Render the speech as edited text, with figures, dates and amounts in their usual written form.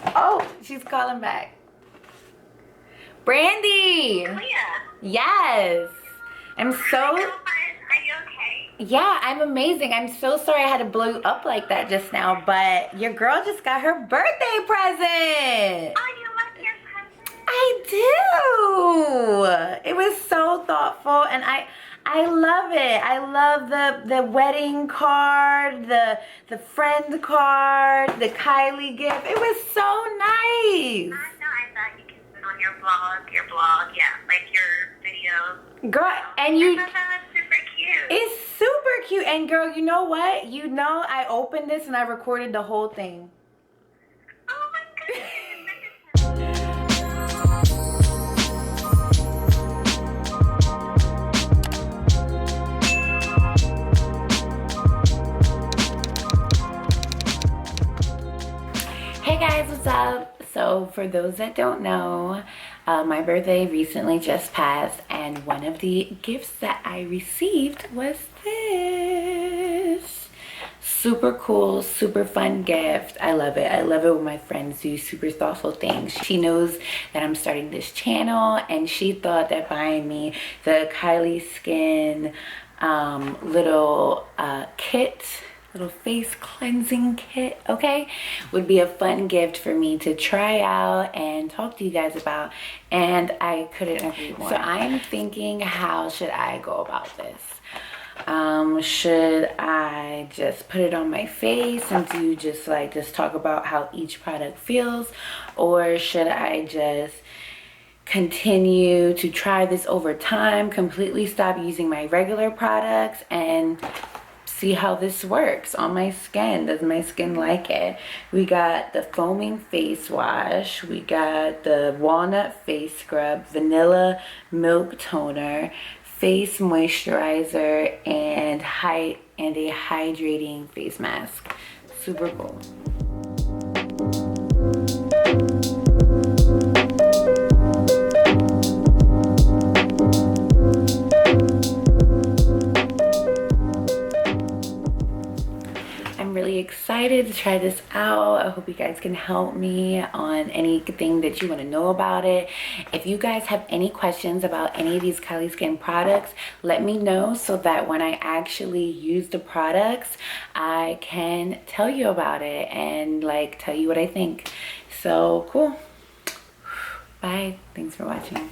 Oh, she's calling back. Brandy! Chlea. Yes. I'm so... Hi, girlfriend. Are you okay? Yeah, I'm amazing. I'm so sorry I had to blow you up like that just now, but your girl just got her birthday present. Oh, you love your present? I do. It was so thoughtful, and I love it. I love the wedding card, the friend card, the Kylie gift. It was so nice. I know. I thought you could put on your blog, yeah, like your videos. Girl, and you... I thought that was super cute. It's super cute. And girl, you know what? You know I opened this and I recorded the whole thing. Oh my goodness. Hey guys, what's up? So for those that don't know, my birthday recently just passed, and one of the gifts that I received was this. Super cool, super fun gift. I love it. I love it when my friends do super thoughtful things. She knows that I'm starting this channel, and she thought that buying me the Kylie Skin little kit, little face cleansing kit, okay, would be a fun gift for me to try out and talk to you guys about, and I couldn't agree more. So I'm thinking, how should I go about this? Should I just put it on my face and do just talk about how each product feels, or should I just continue to try this over time, completely stop using my regular products and see how this works on my skin? Does my skin like it? We got the foaming face wash, we got the walnut face scrub, vanilla milk toner, face moisturizer, and a hydrating face mask. Super cool. I'm really excited to try this out. I hope you guys can help me on anything that you want to know about it. If you guys have any questions about any of these Kylie Skin products, let me know so that when I actually use the products, I can tell you about it and tell you what I think. So cool. Bye. Thanks for watching.